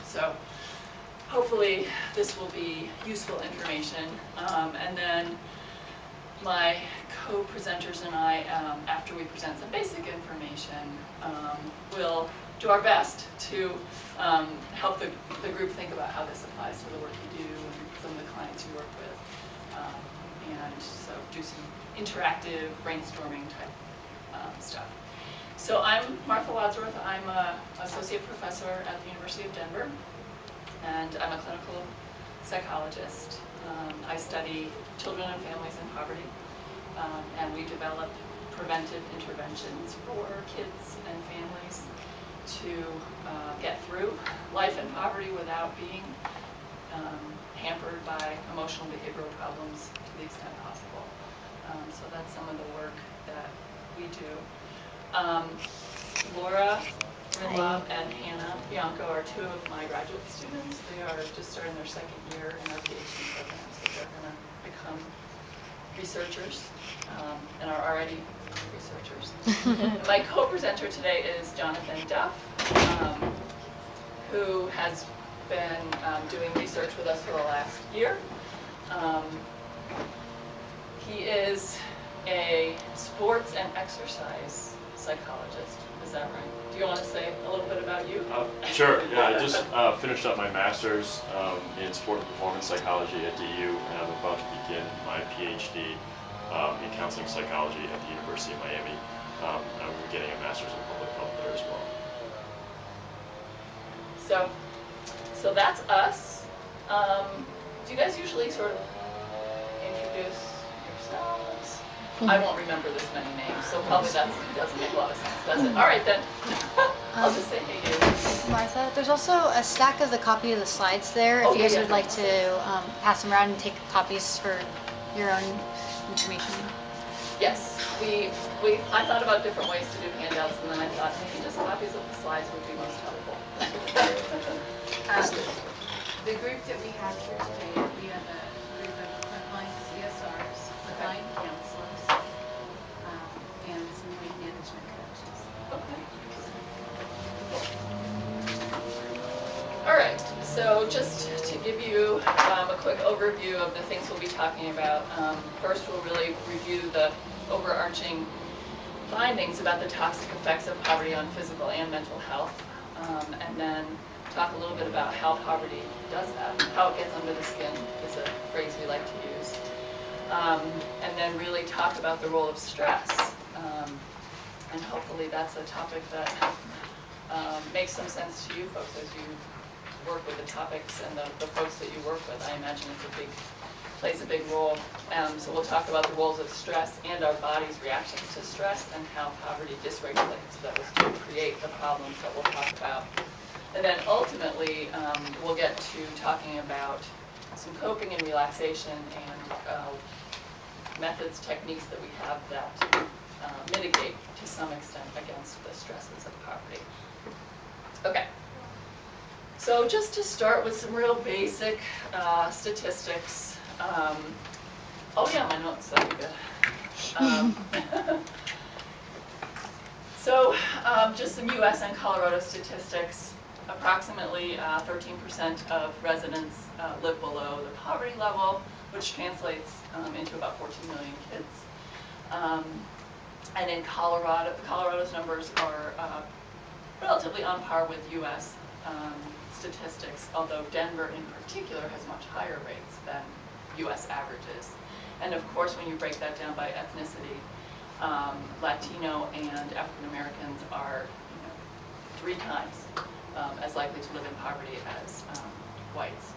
So hopefully this will be useful information. And then my co-presenters and I, after we present some basic information, will do our best to help the group think about how this applies to the work you do and some of the clients you work with. And so do some interactive brainstorming type stuff. So I'm Martha Wadsworth. I'm an associate professor at the University of Denver, and I'm a clinical psychologist. I study children and families in poverty, and we develop preventive interventions for kids and families to get through life in poverty without being hampered by emotional and behavioral problems to the extent possible. So that's some of the work that we do. Laura Rinlov and Hannah Bianco are two of my graduate students. They are just starting their second year in our PhD program, so they're going to become researchers and are already researchers. My co-presenter today is Jonathan Duff, who has been doing research with us for the last year. He is a sports and exercise psychologist. Is that right? Do you want to say a little bit about you? Sure. Yeah, I just finished up my master's in sport and performance psychology at DU, and I'm about to begin my PhD in counseling psychology at the University of Miami. I'm getting a master's in public health there as well. So that's us. Do you guys usually sort of introduce yourselves? I won't remember this many names, so probably that doesn't make a lot of sense, does it? All right then. I'll just say hey you. Martha, there's also a stack of the copy of the slides there if you guys would like to pass them around and take copies for your own information. Yes, I thought about different ways to do handouts, and then I thought maybe just copies of the slides would be most helpful. The group that we have here today, we have a group of frontline CSRs, frontline counselors, and some weight management coaches. Okay. All right, so just to give you a quick overview of the things we'll be talking about, first we'll really review the overarching findings about the toxic effects of poverty on physical and mental health, and then talk a little bit about how poverty does that, how it gets under the skin is a phrase we like to use, and then really talk about the role of stress, and hopefully that's a topic that makes some sense to you folks as you work with the topics and the folks that you work with. I imagine plays a big role. So we'll talk about the roles of stress and our body's reactions to stress and how poverty dysregulates those to create the problems that we'll talk about. And then ultimately, we'll get to talking about some coping and relaxation and methods, techniques that we have that mitigate to some extent against the stresses of poverty. Okay. So just to start with some real basic statistics. Oh yeah, my notes, that'd be good. So just some US and Colorado statistics. Approximately 13% of residents live below the poverty level, which translates into about 14 million kids. And in Colorado, Colorado's numbers are relatively on par with US statistics, although Denver in particular has much higher rates than US averages. And of course, when you break that down by ethnicity, Latino and African Americans are 3 times as likely to live in poverty as whites.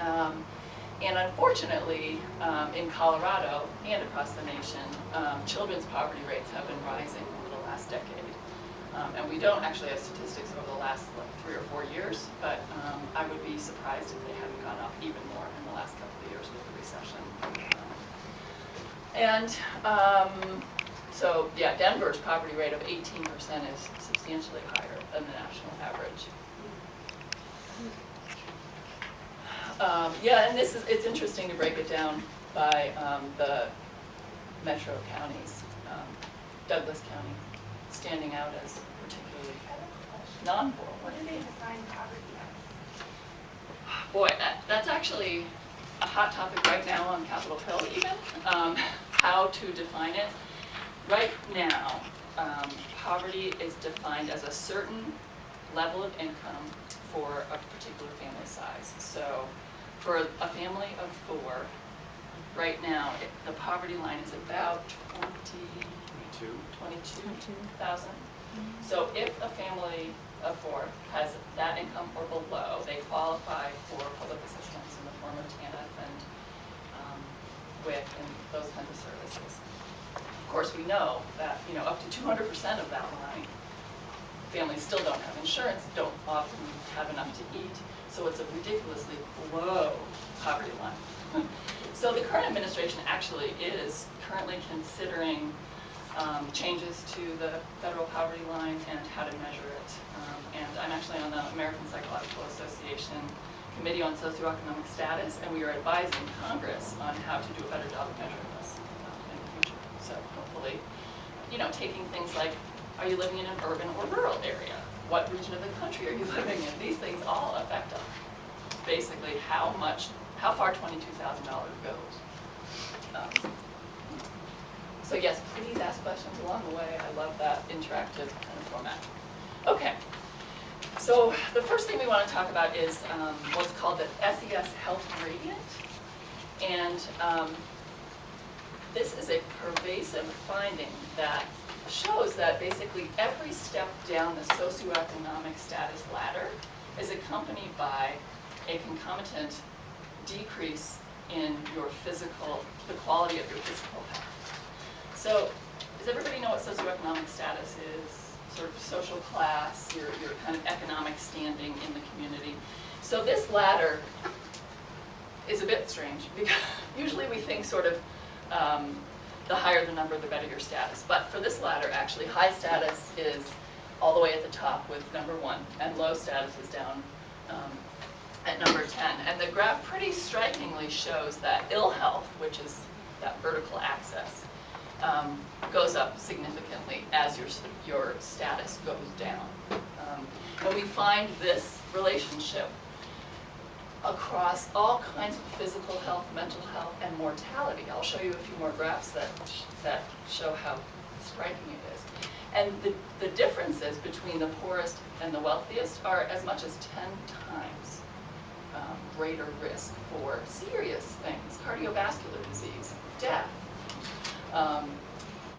And unfortunately, in Colorado and across the nation, children's poverty rates have been rising over the last decade. And we don't actually have statistics over the last 3 or 4 years, but I would be surprised if they hadn't gone up even more in the last couple of years with the recession. And so, yeah, Denver's poverty rate of 18% is substantially higher than the national average. Yeah, and it's interesting to break it down by the metro counties. Douglas County standing out as particularly non-poor. What do they define poverty as? Boy, that's actually a hot topic right now on Capitol Hill even, how to define it. Right now, poverty is defined as a certain level of income for a particular family size. So for a family of 4, right now, the poverty line is about 22,000. So if a family of 4 has that income or below, they qualify for public assistance in the form of TANF and WIC and those kinds of services. Of course, we know that up to 200% of that line, families still don't have insurance, don't often have enough to eat, so it's a ridiculously low poverty line. So the current administration actually is currently considering changes to the federal poverty line and how to measure it. And I'm actually on the American Psychological Association Committee on Socioeconomic Status, and we are advising Congress on how to do a better job of measuring this in the future. So hopefully, taking things like, are you living in an urban or rural area? What region of the country are you living in? These things all affect basically how far $22,000 goes. So yes, please ask questions along the way. I love that interactive kind of format. Okay, so the first thing we want to talk about is what's called the SES Health Gradient. And this is a pervasive finding that shows that basically every step down the socioeconomic status ladder is accompanied by a concomitant decrease in the quality of your physical health. So, does everybody know what socioeconomic status is? Sort of social class, your kind of economic standing in the community. So this ladder is a bit strange because usually we think sort of the higher the number, the better your status. But for this ladder, actually, high status is all the way at the top with number 1, and low status is down at number 10. And the graph pretty strikingly shows that ill health, which is that vertical axis, goes up significantly as your status goes down. And we find this relationship across all kinds of physical health, mental health, and mortality. I'll show you a few more graphs that show how striking it is. And the differences between the poorest and the wealthiest are as much as 10 times greater risk for serious things, cardiovascular disease, death,